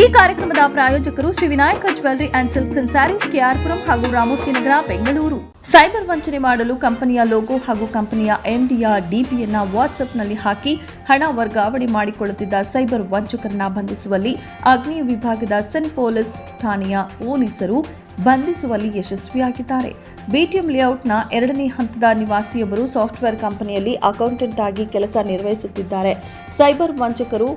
ಈ ಕಾರ್ಯಕ್ರಮದ ಪ್ರಾಯೋಜಕರು Shri Vinayaka jewellery and silks and saris KR Puram ಹಾಗೂ ರಾಮೂರ್ತಿ ನಗರ ಬೆಂಗಳೂರು. ಸೈಬರ್ ವಂಚನೆ ಮಾಡಲು ಕಂಪನಿಯ ಲೋಗೋ ಹಾಗೂ ಕಂಪನಿಯ ಎಂಡಿಯ ಡಿಪಿಯನ್ನ ವಾಟ್ಸ್ಆಪ್ನಲ್ಲಿ ಹಾಕಿ ಹಣ ವರ್ಗಾವಣೆ ಮಾಡಿಕೊಳ್ಳುತ್ತಿದ್ದ ಸೈಬರ್ ವಂಚಕರನ್ನ ಬಂಧಿಸುವಲ್ಲಿ ಆಗ್ನೇಯ ವಿಭಾಗದ ಸೆನ್ ಪೊಲೀಸ್ ಠಾಣೆಯ ಪೊಲೀಸರು ಬಂಧಿಸುವಲ್ಲಿ ಯಶಸ್ವಿಯಾಗಿದ್ದಾರೆ. ಬಿಟಿಎಂ ಲೇಔಟ್ನ 2ನೇ ಹಂತದ ನಿವಾಸಿಯೊಬ್ಬರು ಸಾಫ್ಟ್ವೇರ್ ಕಂಪನಿಯಲ್ಲಿ ಅಕೌಂಟೆಂಟ್ ಆಗಿ ಕೆಲಸ ನಿರ್ವಹಿಸುತ್ತಿದ್ದಾರೆ. ಸೈಬರ್ ವಂಚಕರು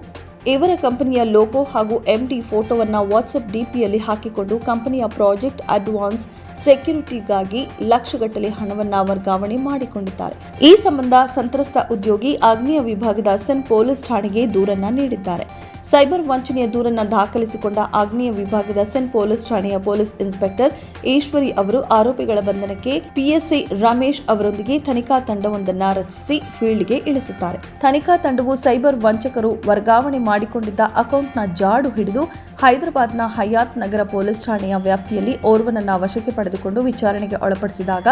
ಇವರ ಕಂಪನಿಯ ಲೋಗೋ ಹಾಗೂ ಎಂಡಿ ಫೋಟೋವನ್ನು ವಾಟ್ಸ್ಆಪ್ ಡಿಪಿಯಲ್ಲಿ ಹಾಕಿಕೊಂಡು ಕಂಪನಿಯ ಪ್ರಾಜೆಕ್ಟ್ ಅಡ್ವಾನ್ಸ್ ಸೆಕ್ಯೂರಿಟಿಗಾಗಿ ಲಕ್ಷಗಟ್ಟಲೆ ಹಣವನ್ನು ವರ್ಗಾವಣೆ ಮಾಡಿಕೊಂಡಿದ್ದಾರೆ. ಈ ಸಂಬಂಧ ಸಂತ್ರಸ್ತ ಉದ್ಯೋಗಿ ಆಗ್ನೇಯ ವಿಭಾಗದ ಸೆನ್ ಪೊಲೀಸ್ ಠಾಣೆಗೆ ದೂರನ್ನ ನೀಡಿದ್ದಾರೆ. ಸೈಬರ್ ವಂಚನೆಯ ದೂರನ್ನು ದಾಖಲಿಸಿಕೊಂಡ ಆಗ್ನೇಯ ವಿಭಾಗದ ಸೆನ್ ಪೊಲೀಸ್ ಠಾಣೆಯ ಪೊಲೀಸ್ ಇನ್ಸ್ಪೆಕ್ಟರ್ ಈಶ್ವರಿ ಅವರು ಆರೋಪಿಗಳ ಬಂಧನಕ್ಕೆ ಪಿಎಸ್ಐ ರಮೇಶ್ ಅವರೊಂದಿಗೆ ತನಿಖಾ ತಂಡವೊಂದನ್ನು ರಚಿಸಿ ಫೀಲ್ಡ್ಗೆ ಇಳಿಸುತ್ತಾರೆ. ತನಿಖಾ ತಂಡವು ಸೈಬರ್ ವಂಚಕರು ವರ್ಗಾವಣೆ ಮಾಡಿಕೊಂಡಿದ್ದ ಅಕೌಂಟ್ನ ಜಾಡು ಹಿಡಿದು ಹೈದರಾಬಾದ್ನ ಹಯಾತ್ ನಗರ ಪೊಲೀಸ್ ಠಾಣೆಯ ವ್ಯಾಪ್ತಿಯಲ್ಲಿ ಓರ್ವನನ್ನ ವಶಕ್ಕೆ ಪಡೆದುಕೊಂಡು ವಿಚಾರಣೆಗೆ ಒಳಪಡಿಸಿದಾಗ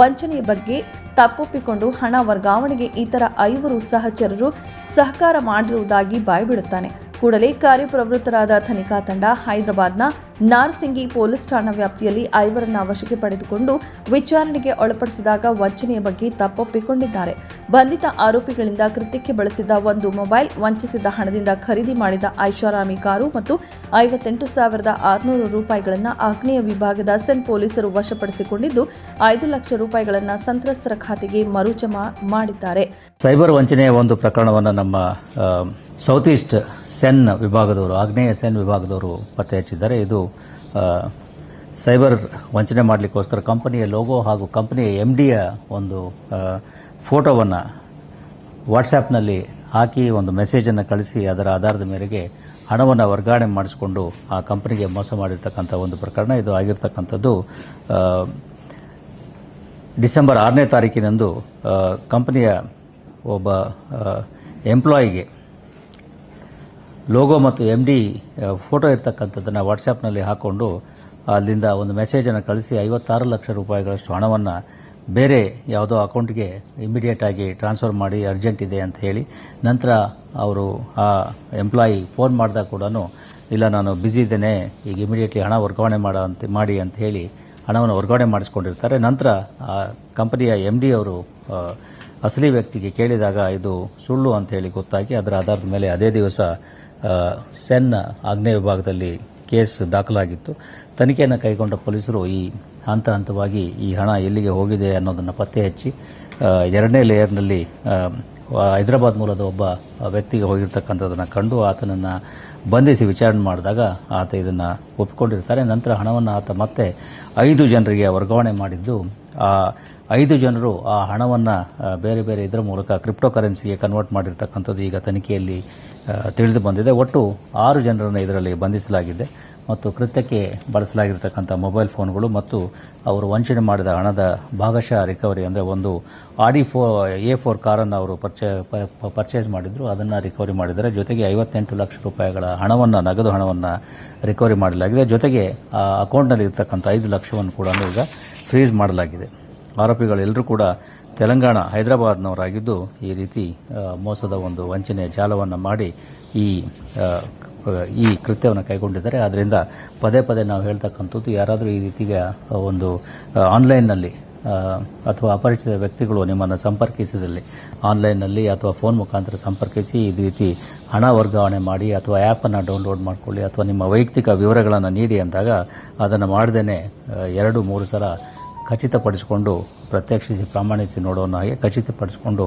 ವಂಚನೆಯ ಬಗ್ಗೆ ತಪ್ಪೊಪ್ಪಿಕೊಂಡು ಹಣ ವರ್ಗಾವಣೆಗೆ ಇತರ 5 ಸಹಚರರು ಸಹಕಾರ ಮಾಡಿರುವುದಾಗಿ ಬಾಯ್ಬಿಡುತ್ತಾನೆ. ಕೂಡಲೇ ಕಾರ್ಯಪ್ರವೃತ್ತರಾದ ತನಿಖಾ ತಂಡ ಹೈದರಾಬಾದ್ನ ನಾರ್ಸಿಂಗಿ ಪೊಲೀಸ್ ಠಾಣಾ ವ್ಯಾಪ್ತಿಯಲ್ಲಿ 5ರನ್ನ ವಶಕ್ಕೆ ಪಡೆದುಕೊಂಡು ವಿಚಾರಣೆಗೆ ಒಳಪಡಿಸಿದಾಗ ವಂಚನೆಯ ಬಗ್ಗೆ ತಪ್ಪೊಪ್ಪಿಕೊಂಡಿದ್ದಾರೆ. ಬಂಧಿತ ಆರೋಪಿಗಳಿಂದ ಕೃತ್ಯಕ್ಕೆ ಬಳಸಿದ 1 ಮೊಬೈಲ್, ವಂಚಿಸಿದ ಹಣದಿಂದ ಖರೀದಿ ಮಾಡಿದ ಐಷಾರಾಮಿ ಕಾರು ಮತ್ತು 58,600 ರೂಪಾಯಿಗಳನ್ನು ಆಗ್ನೇಯ ವಿಭಾಗದ ಸೆನ್ ಪೊಲೀಸರು ವಶಪಡಿಸಿಕೊಂಡಿದ್ದು 5 ಲಕ್ಷ ರೂಪಾಯಿಗಳನ್ನು ಸಂತ್ರಸ್ತರ ಖಾತೆಗೆ ಮರುಜಮಾ ಮಾಡಿದ್ದಾರೆ. ಸೈಬರ್ ವಂಚನೆಯ ಒಂದು ಪ್ರಕರಣವನ್ನು ನಮ್ಮ ಸೌತ್ ಈಸ್ಟ್ ಸೆನ್ ವಿಭಾಗದವರು, ಆಗ್ನೇಯ ಸೆನ್ ವಿಭಾಗದವರು ಪತ್ತೆ ಹಚ್ಚಿದ್ದಾರೆ. ಇದು ಸೈಬರ್ ವಂಚನೆ ಮಾಡಲಿಕ್ಕೋಸ್ಕರ ಕಂಪನಿಯ ಲೋಗೋ ಹಾಗೂ ಕಂಪನಿಯ ಎಂಡಿಯ ಒಂದು ಫೋಟೋವನ್ನು ವಾಟ್ಸ್ಆ್ಯಪ್ನಲ್ಲಿ ಹಾಕಿ ಒಂದು ಮೆಸೇಜನ್ನು ಕಳಿಸಿ ಅದರ ಆಧಾರದ ಮೇರೆಗೆ ಹಣವನ್ನು ವರ್ಗಾವಣೆ ಮಾಡಿಸಿಕೊಂಡು ಆ ಕಂಪನಿಗೆ ಮೋಸ ಮಾಡಿರ್ತಕ್ಕಂಥ ಒಂದು ಪ್ರಕರಣ ಇದು ಆಗಿರ್ತಕ್ಕಂಥದ್ದು. ಡಿಸೆಂಬರ್ 6ನೇ ತಾರೀಕಿನಂದು ಕಂಪನಿಯ ಒಬ್ಬ ಎಂಪ್ಲಾಯಿಗೆ ಲೋಗೋ ಮತ್ತು ಎಂಡಿ ಫೋಟೋ ಇರ್ತಕ್ಕಂಥದ್ದನ್ನು ವಾಟ್ಸ್ಆ್ಯಪ್ನಲ್ಲಿ ಹಾಕ್ಕೊಂಡು ಅಲ್ಲಿಂದ ಒಂದು ಮೆಸೇಜನ್ನು ಕಳಿಸಿ 56 ಲಕ್ಷ ರೂಪಾಯಿಗಳಷ್ಟು ಹಣವನ್ನು ಬೇರೆ ಯಾವುದೋ ಅಕೌಂಟ್ಗೆ ಇಮಿಡಿಯೇಟ್ ಆಗಿ ಟ್ರಾನ್ಸ್ಫರ್ ಮಾಡಿ ಅರ್ಜೆಂಟ್ ಇದೆ ಅಂತ ಹೇಳಿ, ನಂತರ ಅವರು ಆ ಎಂಪ್ಲಾಯಿ ಫೋನ್ ಮಾಡಿದಾಗ ಕೂಡ ಇಲ್ಲ ನಾನು ಬ್ಯುಸಿ ಇದ್ದೇನೆ, ಈಗ ಇಮಿಡಿಯೇಟ್ಲಿ ಹಣ ವರ್ಗಾವಣೆ ಮಾಡಿ ಅಂತ ಹೇಳಿ ಹಣವನ್ನು ವರ್ಗಾವಣೆ ಮಾಡಿಸ್ಕೊಂಡಿರ್ತಾರೆ. ನಂತರ ಆ ಕಂಪನಿಯ ಎಂಡಿ ಅವರು ಅಸಲಿ ವ್ಯಕ್ತಿಗೆ ಕೇಳಿದಾಗ ಇದು ಸುಳ್ಳು ಅಂತ ಹೇಳಿ ಗೊತ್ತಾಗಿ ಅದರ ಆಧಾರದ ಮೇಲೆ ಅದೇ ದಿವಸ ಸೆನ್ ಆಗ್ನೇಯ ವಿಭಾಗದಲ್ಲಿ ಕೇಸ್ ದಾಖಲಾಗಿತ್ತು. ತನಿಖೆಯನ್ನು ಕೈಗೊಂಡ ಪೊಲೀಸರು ಈ ಹಂತವಾಗಿ ಈ ಹಣ ಎಲ್ಲಿಗೆ ಹೋಗಿದೆ ಅನ್ನೋದನ್ನು ಪತ್ತೆ ಹಚ್ಚಿ 2ನೇ ಲೇಯರ್ನಲ್ಲಿ ಹೈದರಾಬಾದ್ ಮೂಲದ ಒಬ್ಬ ವ್ಯಕ್ತಿಗೆ ಹೋಗಿರ್ತಕ್ಕಂಥದ್ದನ್ನು ಕಂಡು ಆತನನ್ನು ಬಂಧಿಸಿ ವಿಚಾರಣೆ ಮಾಡಿದಾಗ ಆತ ಇದನ್ನು ಒಪ್ಪಿಕೊಂಡಿರ್ತಾರೆ. ನಂತರ ಹಣವನ್ನು ಆತ ಮತ್ತೆ 5 ಜನರಿಗೆ ವರ್ಗಾವಣೆ ಮಾಡಿದ್ದು, ಆ 5 ಜನರು ಆ ಹಣವನ್ನು ಬೇರೆ ಬೇರೆ ಇದರ ಮೂಲಕ ಕ್ರಿಪ್ಟೋ ಕರೆನ್ಸಿಗೆ ಕನ್ವರ್ಟ್ ಮಾಡಿರ್ತಕ್ಕಂಥದ್ದು ಈಗ ತನಿಖೆಯಲ್ಲಿ ತಿಳಿದು ಬಂದಿದೆ. ಒಟ್ಟು 6 ಜನರನ್ನು ಇದರಲ್ಲಿ ಬಂಧಿಸಲಾಗಿದೆ ಮತ್ತು ಕೃತ್ಯಕ್ಕೆ ಬಳಸಲಾಗಿರ್ತಕ್ಕಂಥ ಮೊಬೈಲ್ ಫೋನ್ಗಳು ಮತ್ತು ಅವರು ವಂಚನೆ ಮಾಡಿದ ಹಣದ ಭಾಗಶಃ ರಿಕವರಿ, ಅಂದರೆ ಒಂದು ಆಡಿ A4 ಕಾರನ್ನು ಅವರು ಪರ್ಚೇಸ್ ಮಾಡಿದ್ರು, ಅದನ್ನು ರಿಕವರಿ ಮಾಡಿದ್ದಾರೆ. ಜೊತೆಗೆ 58 ಲಕ್ಷ ರೂಪಾಯಿಗಳ ಹಣವನ್ನು, ನಗದು ಹಣವನ್ನು ರಿಕವರಿ ಮಾಡಲಾಗಿದೆ. ಜೊತೆಗೆ ಆ ಅಕೌಂಟ್ನಲ್ಲಿ ಇರ್ತಕ್ಕಂಥ 5 ಲಕ್ಷವನ್ನು ಕೂಡ ಈಗ ಫ್ರೀಸ್ ಮಾಡಲಾಗಿದೆ. ಆರೋಪಿಗಳೆಲ್ಲರೂ ಕೂಡ ತೆಲಂಗಾಣ ಹೈದರಾಬಾದ್ನವರಾಗಿದ್ದು ಈ ರೀತಿ ಮೋಸದ ಒಂದು ವಂಚನೆಯ ಜಾಲವನ್ನು ಮಾಡಿ ಈ ಕೃತ್ಯವನ್ನು ಕೈಗೊಂಡಿದ್ದಾರೆ. ಆದ್ದರಿಂದ ಪದೇ ಪದೇ ನಾವು ಹೇಳ್ತಕ್ಕಂಥದ್ದು, ಯಾರಾದರೂ ಈ ರೀತಿಯ ಒಂದು ಆನ್ಲೈನ್ನಲ್ಲಿ ಅಥವಾ ಅಪರಿಚಿತ ವ್ಯಕ್ತಿಗಳು ನಿಮ್ಮನ್ನು ಸಂಪರ್ಕಿಸಿದಲ್ಲಿ ಆನ್ಲೈನ್ನಲ್ಲಿ ಅಥವಾ ಫೋನ್ ಮುಖಾಂತರ ಸಂಪರ್ಕಿಸಿ ಈ ರೀತಿ ಹಣ ವರ್ಗಾವಣೆ ಮಾಡಿ ಅಥವಾ ಆ್ಯಪನ್ನು ಡೌನ್ಲೋಡ್ ಮಾಡಿಕೊಳ್ಳಿ ಅಥವಾ ನಿಮ್ಮ ವೈಯಕ್ತಿಕ ವಿವರಗಳನ್ನು ನೀಡಿ ಅಂದಾಗ ಅದನ್ನು ಮಾಡದೇನೆ 2-3 ಸಲ ಖಚಿತಪಡಿಸಿಕೊಂಡು ಪ್ರತ್ಯಕ್ಷಿಸಿ ಪ್ರಾಮಾಣಿಸಿ ನೋಡೋಣ ಹಾಗೆ ಖಚಿತಪಡಿಸಿಕೊಂಡು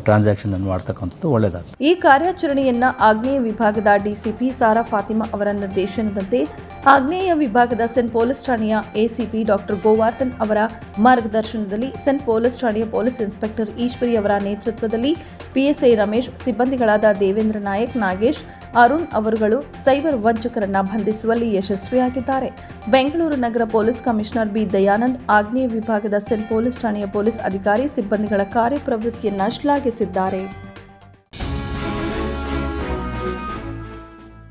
ಟ್ರಾನ್ಸಾಕ್ಷನ್ ಅನ್ನು ಮಾಡ್ತಕ್ಕಂಥದ್ದು ಒಳ್ಳೆಯದಾಗುತ್ತೆ. ಈ ಕಾರ್ಯಾಚರಣೆಯನ್ನ ಆಗ್ನೇಯ ವಿಭಾಗದ ಡಿಸಿಪಿ ಸಾರಾ ಫಾತಿಮಾ ಅವರ ನಿರ್ದೇಶನದಂತೆ ಆಗ್ನೇಯ ವಿಭಾಗದ ಸೆನ್ ಪೊಲೀಸ್ ಠಾಣೆಯ ಎಸಿಪಿ ಡಾಕ್ಟರ್ ಗೋವರ್ಧನ್ ಅವರ ಮಾರ್ಗದರ್ಶನದಲ್ಲಿ ಸೆನ್ ಪೊಲೀಸ್ ಠಾಣೆಯ ಪೊಲೀಸ್ ಇನ್ಸ್ಪೆಕ್ಟರ್ ಈಶ್ವರಿ ಅವರ ನೇತೃತ್ವದಲ್ಲಿ ಪಿಎಸ್ಐ ರಮೇಶ್, ಸಿಬ್ಬಂದಿಗಳಾದ ದೇವೇಂದ್ರ ನಾಯಕ್, ನಾಗೇಶ್, ಅರುಣ್ ಅವರುಗಳು ಸೈಬರ್ ವಂಚಕರನ್ನ ಬಂಧಿಸುವಲ್ಲಿ ಯಶಸ್ವಿಯಾಗಿದ್ದಾರೆ. ಬೆಂಗಳೂರು ನಗರ ಪೊಲೀಸ್ ಕಮಿಷನರ್ ಬಿ ದಯಾನಂದ್ ಆಗ್ನೇಯ ವಿಭಾಗದ ಸೆನ್ ಪೊಲೀಸ್ ಠಾಣೆಯ ಪೊಲೀಸ್ ಅಧಿಕಾರಿ ಸಿಬ್ಬಂದಿಗಳ ಕಾರ್ಯಪ್ರವೃತ್ತಿಯನ್ನ ಶ್ಲಾಘಿಸಿದ್ದಾರೆ.